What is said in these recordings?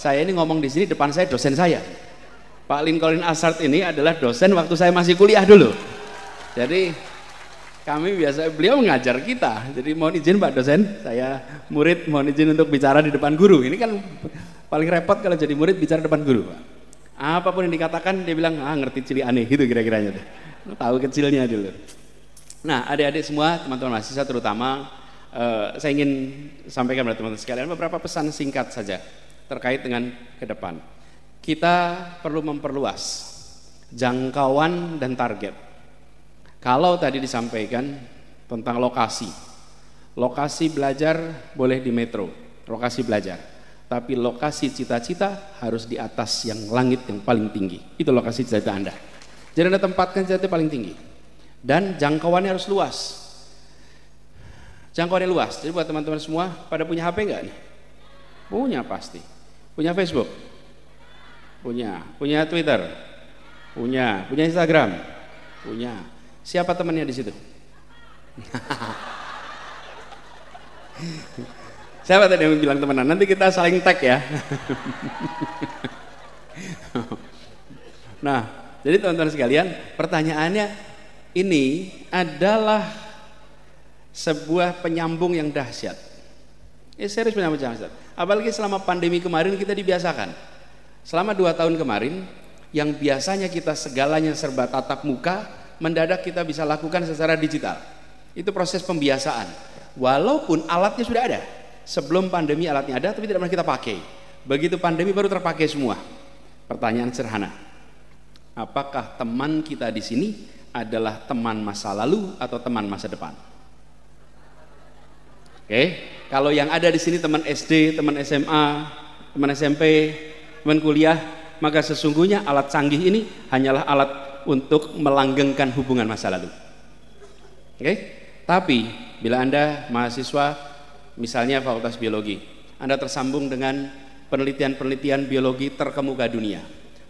saya ini ngomong di sini, depan saya dosen saya. Pak Lincoln Ashard ini adalah dosen waktu saya masih kuliah dulu. Jadi kami biasa, beliau mengajar kita. Jadi mohon izin Pak dosen, saya murid mohon izin untuk bicara di depan guru. Ini kan paling repot kalau jadi murid bicara depan guru, Pak. Apapun yang dikatakan dia bilang, ngerti cili aneh, gitu kira-kiranya tuh. Tahu kecilnya dulu. Nah, adik-adik semua, teman-teman mahasiswa terutama, saya ingin sampaikan kepada teman-teman sekalian beberapa pesan singkat saja terkait dengan ke depan. Kita perlu memperluas jangkauan dan target. Kalau tadi disampaikan tentang lokasi belajar boleh di metro, lokasi belajar. Tapi lokasi cita-cita harus di atas yang langit yang paling tinggi. Itu lokasi cita-cita Anda. Jadi Anda tempatkan cita-cita paling tinggi. Dan jangkauannya harus luas. Jangkauannya luas. Jadi buat teman-teman semua, pada punya HP enggak nih? Punya pasti. Punya Facebook? Punya. Punya Twitter? Punya. Punya Instagram? Punya. Siapa temannya di situ? Siapa tadi yang bilang temenan? Nanti kita saling tag ya. Nah, jadi teman-teman sekalian, pertanyaannya ini adalah sebuah penyambung yang dahsyat. Serius penyambung yang dahsyat. Apalagi selama pandemi kemarin kita dibiasakan. Selama 2 tahun kemarin, yang biasanya kita segalanya serba tatap muka, mendadak kita bisa lakukan secara digital. Itu proses pembiasaan. Walaupun alatnya sudah ada. Sebelum pandemi alatnya ada, tapi tidak pernah kita pakai. Begitu pandemi baru terpakai semua. Pertanyaan sederhana. Apakah teman kita di sini adalah teman masa lalu atau teman masa depan? Oke, kalau yang ada di sini teman SD, teman SMA, teman SMP, teman kuliah, maka sesungguhnya alat canggih ini hanyalah alat untuk melanggengkan hubungan masa lalu. Oke? Tapi bila Anda mahasiswa misalnya Fakultas Biologi, Anda tersambung dengan penelitian-penelitian biologi terkemuka dunia,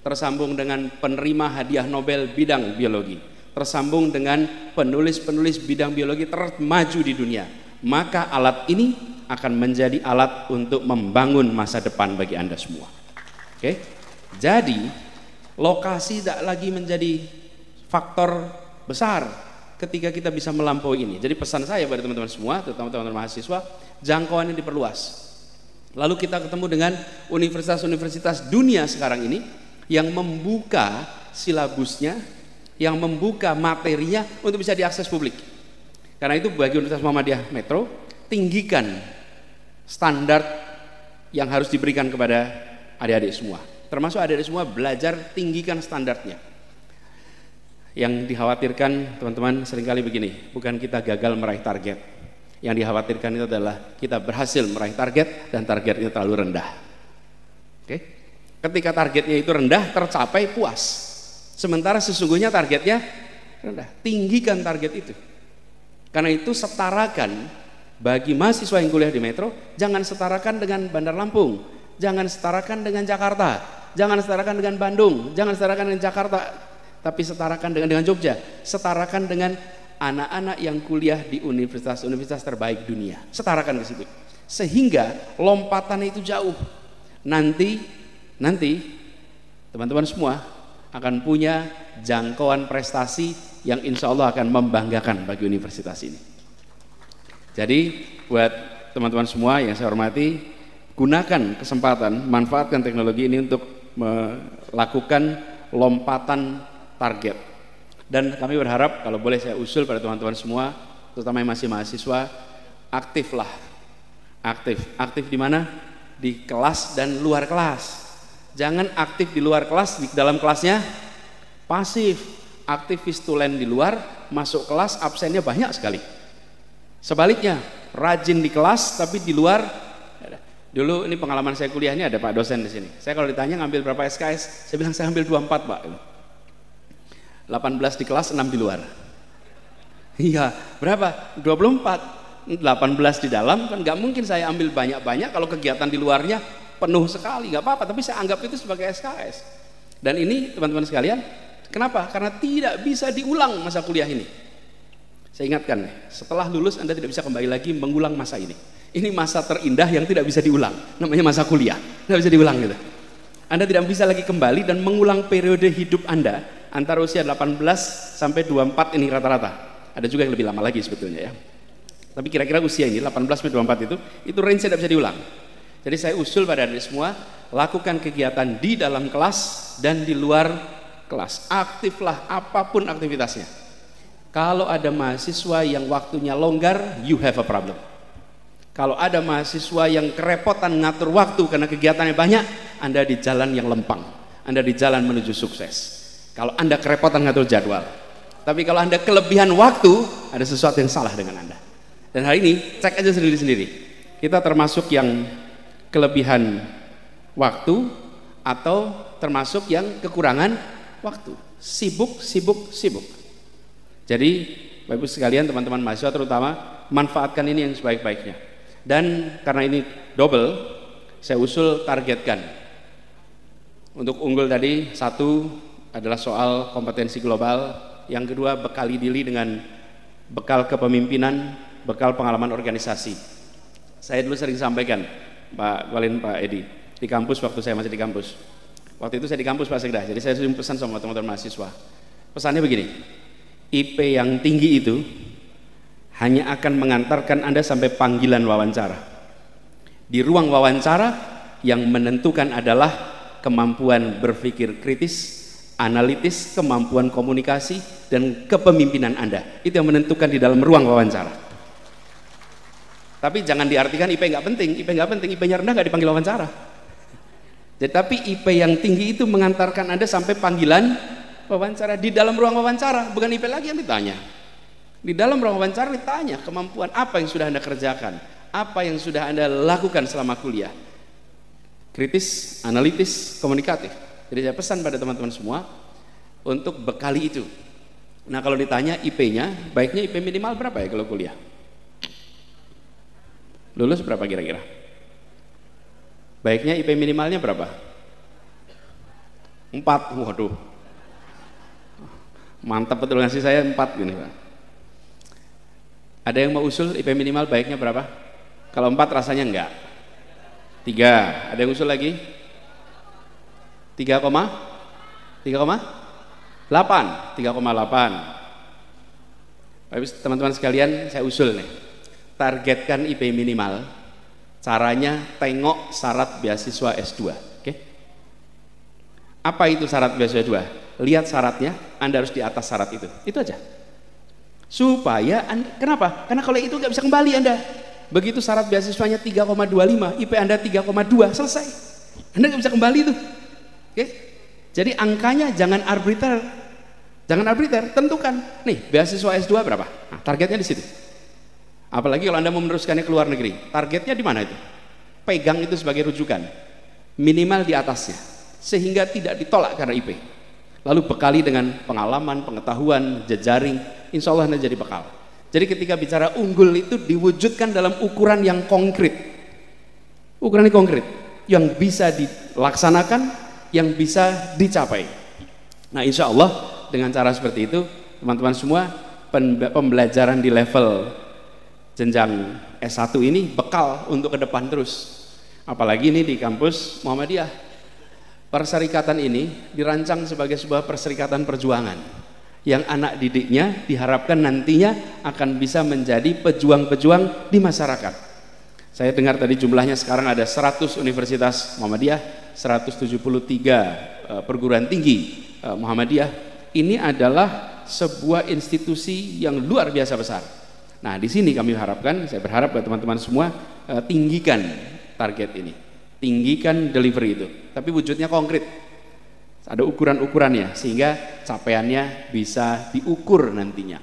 tersambung dengan penerima hadiah Nobel bidang biologi, tersambung dengan penulis-penulis bidang biologi termaju di dunia, maka alat ini akan menjadi alat untuk membangun masa depan bagi Anda semua. Oke? Jadi lokasi tidak lagi menjadi faktor besar ketika kita bisa melampaui ini. Jadi pesan saya pada teman-teman semua, terutama teman-teman mahasiswa, jangkauannya diperluas. Lalu kita ketemu dengan universitas-universitas dunia sekarang ini yang membuka silabusnya, yang membuka materinya untuk bisa diakses publik. Karena itu bagi Universitas Muhammadiyah Metro, tinggikan standar yang harus diberikan kepada adik-adik semua. Termasuk adik-adik semua belajar tinggikan standarnya. Yang dikhawatirkan teman-teman seringkali begini, bukan kita gagal meraih target. Yang dikhawatirkan itu adalah kita berhasil meraih target dan targetnya terlalu rendah. Oke? Ketika targetnya itu rendah, tercapai puas. Sementara sesungguhnya targetnya rendah. Tinggikan target itu. Karena itu setarakan bagi mahasiswa yang kuliah di Metro, jangan setarakan dengan Bandar Lampung, jangan setarakan dengan Jakarta. Jangan setarakan dengan Bandung, jangan setarakan dengan Jakarta, tapi setarakan dengan Jogja, setarakan dengan anak-anak yang kuliah di universitas-universitas terbaik dunia. Setarakan ke situ. Sehingga lompatannya itu jauh. Nanti teman-teman semua akan punya jangkauan prestasi yang insya Allah akan membanggakan bagi universitas ini. Jadi buat teman-teman semua yang saya hormati, gunakan kesempatan, manfaatkan teknologi ini untuk melakukan lompatan target. Dan kami berharap, kalau boleh saya usul pada teman-teman semua, terutama yang masih mahasiswa, aktiflah. Aktif di mana? Di kelas dan luar kelas. Jangan aktif di luar kelas, di dalam kelasnya pasif. Aktif vistulen di luar, masuk kelas absennya banyak sekali. Sebaliknya, rajin di kelas tapi di luar. Dulu ini pengalaman saya kuliah, ini ada Pak dosen di sini. Saya kalau ditanya ngambil berapa SKS, saya bilang saya ambil 24 Pak. 18 di kelas, 6 di luar. Iya, berapa? 24. 18 di dalam, kan nggak mungkin saya ambil banyak-banyak kalau kegiatan di luarnya penuh sekali, nggak apa-apa. Tapi saya anggap itu sebagai SKS. Dan ini teman-teman sekalian, kenapa? Karena tidak bisa diulang masa kuliah ini. Saya ingatkan, setelah lulus Anda tidak bisa kembali lagi mengulang masa ini. Ini masa terindah yang tidak bisa diulang, namanya masa kuliah, tidak bisa diulang gitu. Anda tidak bisa lagi kembali dan mengulang periode hidup Anda antara usia 18 sampai 24 ini rata-rata. Ada juga yang lebih lama lagi sebetulnya ya. Tapi kira-kira usia ini 18 sampai 24 itu range tidak bisa diulang. Jadi saya usul pada Anda semua, lakukan kegiatan di dalam kelas dan di luar kelas. Aktiflah apapun aktivitasnya. Kalau ada mahasiswa yang waktunya longgar, you have a problem. Kalau ada mahasiswa yang kerepotan ngatur waktu karena kegiatannya banyak, Anda di jalan yang lempang, Anda di jalan menuju sukses. Kalau Anda kerepotan ngatur jadwal, tapi kalau Anda kelebihan waktu, ada sesuatu yang salah dengan Anda. Dan hari ini cek aja sendiri-sendiri, kita termasuk yang kelebihan waktu atau termasuk yang kekurangan waktu, sibuk. Jadi Bapak Ibu sekalian, teman-teman mahasiswa terutama, manfaatkan ini yang sebaik-baiknya. Dan karena ini double, saya usul targetkan untuk unggul tadi. Satu adalah soal kompetensi global, yang kedua bekali diri dengan bekal kepemimpinan, bekal pengalaman organisasi. Saya dulu sering sampaikan Pak Walin, Pak Edi, di kampus waktu saya masih di kampus. Waktu itu saya di kampus Pak Sekda, jadi saya sering pesan sama teman-teman mahasiswa. Pesannya begini, IP yang tinggi itu hanya akan mengantarkan Anda sampai panggilan wawancara. Di ruang wawancara yang menentukan adalah kemampuan berpikir kritis, analitis, kemampuan komunikasi, dan kepemimpinan Anda. Itu yang menentukan di dalam ruang wawancara. Tapi jangan diartikan IP nggak penting, IP-nya rendah nggak dipanggil wawancara. Tetapi IP yang tinggi itu mengantarkan Anda sampai panggilan wawancara. Di dalam ruang wawancara, bukan IP lagi yang ditanya. Di dalam ruang wawancara ditanya kemampuan apa yang sudah Anda kerjakan, apa yang sudah Anda lakukan selama kuliah. Kritis, analitis, komunikatif. Jadi saya pesan pada teman-teman semua untuk bekali itu. Nah kalau ditanya IP-nya, baiknya IP minimal berapa ya kalau kuliah? Lulus berapa kira-kira? Baiknya IP minimalnya berapa? 4, waduh. Mantap betul ngasih saya 4 gini Pak. Ada yang mau usul IP minimal baiknya berapa? Kalau 4 rasanya enggak. 3, ada yang usul lagi? 3,8. Teman-teman sekalian, saya usul nih, targetkan IP minimal. Caranya tengok syarat beasiswa S2. Oke? Apa itu syarat beasiswa S2? Lihat syaratnya, Anda harus di atas syarat itu aja. Supaya kenapa? Karena kalau itu nggak bisa kembali Anda. Begitu syarat beasiswanya 3,25, IP Anda 3,2, selesai. Anda nggak bisa kembali itu. Oke? Jadi angkanya jangan arbitrary, tentukan. Nih beasiswa S2 berapa? Nah, targetnya di situ. Apalagi kalau Anda mau meneruskannya ke luar negeri, targetnya di mana itu? Pegang itu sebagai rujukan, minimal di atasnya, sehingga tidak ditolak karena IP. Lalu bekali dengan pengalaman, pengetahuan, jejaring, insya Allah Anda jadi bekal. Jadi ketika bicara unggul itu diwujudkan dalam ukuran yang konkret. Ukuran yang konkret, yang bisa dilaksanakan, yang bisa dicapai. Nah insya Allah dengan cara seperti itu, teman-teman semua, pembelajaran di level jenjang S1 ini bekal untuk ke depan terus. Apalagi ini di kampus Muhammadiyah. Perserikatan ini dirancang sebagai sebuah perserikatan perjuangan yang anak didiknya diharapkan nantinya akan bisa menjadi pejuang-pejuang di masyarakat. Saya dengar tadi jumlahnya sekarang ada 100 universitas Muhammadiyah, 173 perguruan tinggi Muhammadiyah. Ini adalah sebuah institusi yang luar biasa besar. Nah di sini kami harapkan, saya berharap buat teman-teman semua tinggikan target ini. Tinggikan delivery itu, tapi wujudnya konkret. Ada ukuran-ukurannya sehingga capaiannya bisa diukur nantinya.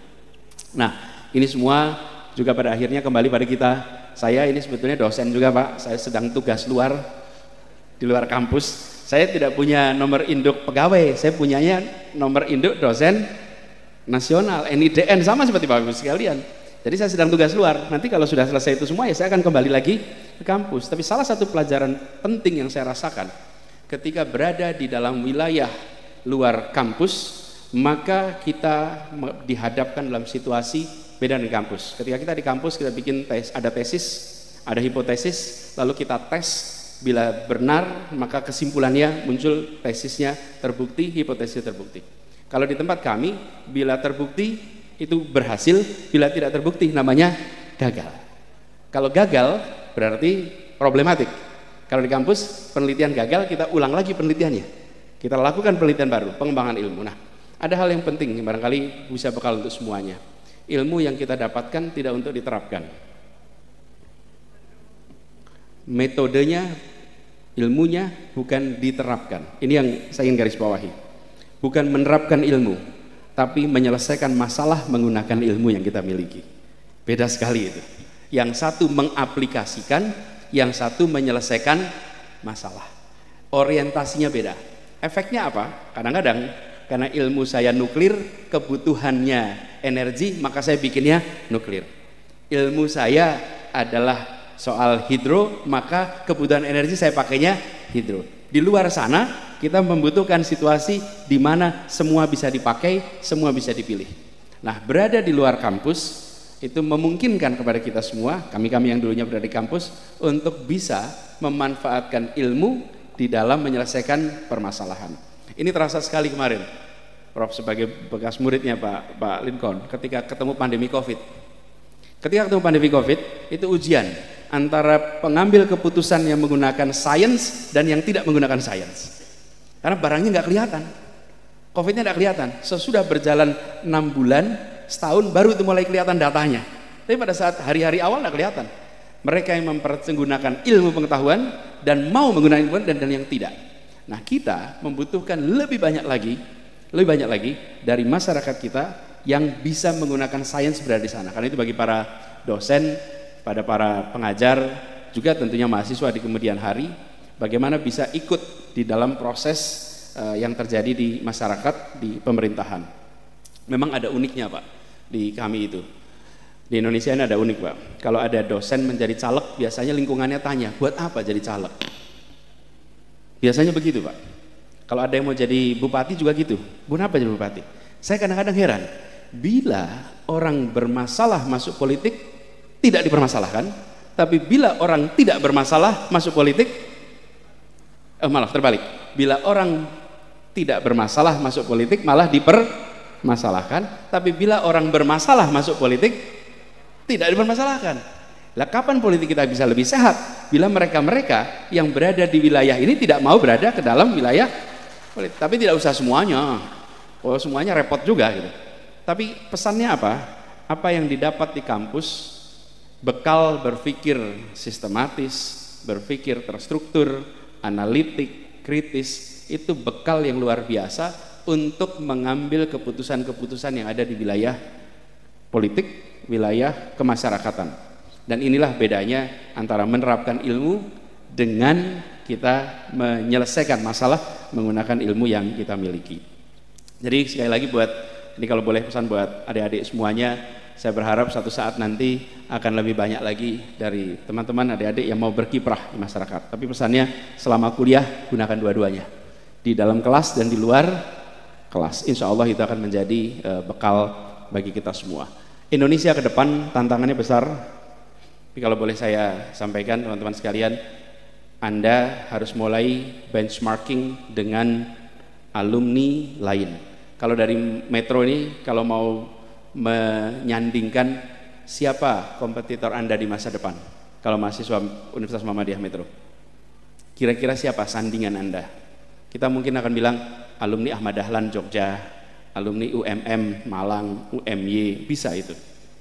Nah, ini semua juga pada akhirnya kembali pada kita. Saya ini sebetulnya dosen juga, Pak. Saya sedang tugas luar di luar kampus. Saya tidak punya nomor induk pegawai, saya punyanya nomor induk dosen nasional, NIDN, sama seperti Bapak Ibu sekalian. Jadi saya sedang tugas luar. Nanti kalau sudah selesai itu semua ya saya akan kembali lagi ke kampus. Tapi salah satu pelajaran penting yang saya rasakan ketika berada di dalam wilayah luar kampus, maka kita dihadapkan dalam situasi beda dengan kampus. Ketika kita di kampus kita bikin ada tesis, Ada hipotesis, lalu kita tes, bila benar maka kesimpulannya muncul, tesisnya terbukti, hipotesis terbukti. Kalau di tempat kami, bila terbukti itu berhasil, bila tidak terbukti namanya gagal. Kalau gagal berarti problematik. Kalau di kampus penelitian gagal, kita ulang lagi penelitiannya, kita lakukan penelitian baru, pengembangan ilmu. Nah, ada hal yang penting barangkali bisa bekal untuk semuanya. Ilmu yang kita dapatkan tidak untuk diterapkan, metodenya, ilmunya bukan diterapkan. Ini yang saya ingin garis bawahi. Bukan menerapkan ilmu, tapi menyelesaikan masalah menggunakan ilmu yang kita miliki. Beda sekali itu. Yang satu mengaplikasikan, yang satu menyelesaikan masalah. Orientasinya beda. Efeknya apa? Kadang-kadang karena ilmu saya nuklir, kebutuhannya energi, maka saya bikinnya nuklir. Ilmu saya adalah soal hidro, maka kebutuhan energi saya pakainya hidro. Di luar sana kita membutuhkan situasi di mana semua bisa dipakai, semua bisa dipilih. Nah, berada di luar kampus itu memungkinkan kepada kita semua, kami-kami yang dulunya berada di kampus, untuk bisa memanfaatkan ilmu di dalam menyelesaikan permasalahan. Ini terasa sekali kemarin, Prof sebagai bekas muridnya Pak Lincoln, ketika ketemu pandemi COVID. Ketika ketemu pandemi COVID, itu ujian antara pengambil keputusan yang menggunakan sains dan yang tidak menggunakan sains. Karena barangnya nggak kelihatan, COVID-nya nggak kelihatan. Sesudah berjalan 6 bulan, setahun baru itu mulai kelihatan datanya. Tapi pada saat hari-hari awal nggak kelihatan. Mereka yang mempergunakan ilmu pengetahuan dan mau menggunakan ilmu dan yang tidak. Nah, kita membutuhkan lebih banyak lagi dari masyarakat kita yang bisa menggunakan sains berada di sana. Karena itu bagi para dosen, pada para pengajar, juga tentunya mahasiswa di kemudian hari, bagaimana bisa ikut di dalam proses yang terjadi di masyarakat, di pemerintahan. Memang ada uniknya Pak, di kami itu. Di Indonesia ini ada unik Pak. Kalau ada dosen menjadi caleg, biasanya lingkungannya tanya, buat apa jadi caleg? Biasanya begitu Pak. Kalau ada yang mau jadi bupati juga gitu, buat apa jadi bupati? Saya kadang-kadang heran, bila orang bermasalah masuk politik tidak dipermasalahkan, tapi bila orang tidak bermasalah masuk politik, malah terbalik, bila orang tidak bermasalah masuk politik malah dipermasalahkan, tapi bila orang bermasalah masuk politik tidak dipermasalahkan. Lah kapan politik kita bisa lebih sehat? Bila mereka-mereka yang berada di wilayah ini tidak mau berada ke dalam wilayah politik. Tapi tidak usah semuanya, semuanya repot juga gitu. Tapi pesannya apa? Apa yang didapat di kampus, bekal berpikir sistematis, berpikir terstruktur, analitik, kritis, itu bekal yang luar biasa untuk mengambil keputusan-keputusan yang ada di wilayah politik, wilayah kemasyarakatan. Dan inilah bedanya antara menerapkan ilmu dengan kita menyelesaikan masalah menggunakan ilmu yang kita miliki. Jadi sekali lagi ini kalau boleh pesan buat adik-adik semuanya, saya berharap suatu saat nanti akan lebih banyak lagi dari teman-teman adik-adik yang mau berkiprah di masyarakat. Tapi pesannya selama kuliah gunakan dua-duanya, di dalam kelas dan di luar kelas. Insya Allah itu akan menjadi bekal bagi kita semua. Indonesia ke depan tantangannya besar. Tapi kalau boleh saya sampaikan teman-teman sekalian, Anda harus mulai benchmarking dengan alumni lain. Kalau dari Metro ini, kalau mau menyandingkan siapa kompetitor Anda di masa depan, kalau mahasiswa Universitas Muhammadiyah Metro, kira-kira siapa sandingan Anda? Kita mungkin akan bilang alumni Ahmad Dahlan Jogja, alumni UMM Malang, UMY, bisa itu.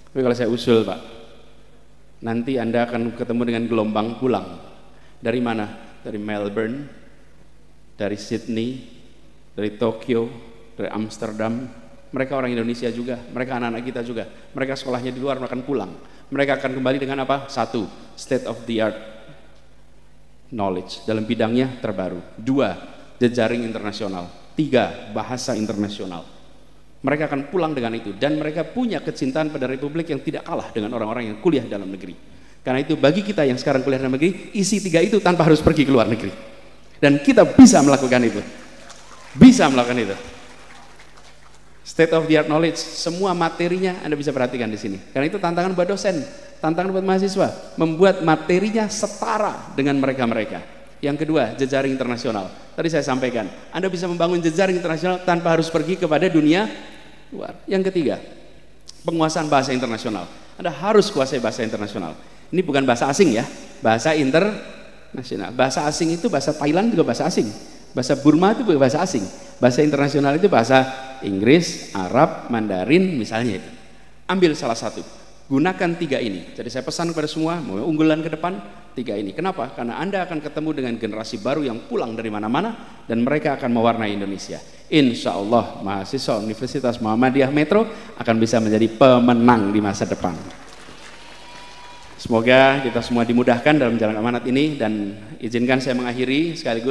Tapi kalau saya usul Pak, nanti Anda akan ketemu dengan gelombang pulang. Dari mana? Dari Melbourne, dari Sydney, dari Tokyo, dari Amsterdam. Mereka orang Indonesia juga, mereka anak-anak kita juga. Mereka sekolahnya di luar, mereka akan pulang. Mereka akan kembali dengan apa? 1, state of the art knowledge dalam bidangnya terbaru. 2, jejaring internasional. 3, bahasa internasional. Mereka akan pulang dengan itu, dan mereka punya kecintaan pada Republik yang tidak kalah dengan orang-orang yang kuliah dalam negeri. Karena itu bagi kita yang sekarang kuliah dalam negeri, isi 3 itu tanpa harus pergi ke luar negeri. Dan kita bisa melakukan itu. Bisa melakukan itu. State of the art knowledge, semua materinya Anda bisa perhatikan di sini. Karena itu tantangan buat dosen. Tantangan buat mahasiswa, membuat materinya setara dengan mereka-mereka. Yang kedua, jejaring internasional. Tadi saya sampaikan, Anda bisa membangun jejaring internasional tanpa harus pergi kepada dunia luar. Yang ketiga, penguasaan bahasa internasional. Anda harus kuasai bahasa internasional. Ini bukan bahasa asing ya, bahasa internasional. Bahasa asing itu bahasa Thailand juga bahasa asing. Bahasa Burma itu juga bahasa asing. Bahasa internasional itu bahasa Inggris, Arab, Mandarin misalnya itu. Ambil salah satu. Gunakan 3 ini. Jadi saya pesan kepada semua, mau unggulan ke depan 3 ini. Kenapa? Karena Anda akan ketemu dengan generasi baru yang pulang dari mana-mana dan mereka akan mewarnai Indonesia. Insya Allah mahasiswa Universitas Muhammadiyah Metro akan bisa menjadi pemenang di masa depan. Semoga kita semua dimudahkan dalam jalan amanat ini, dan izinkan saya mengakhiri sekaligus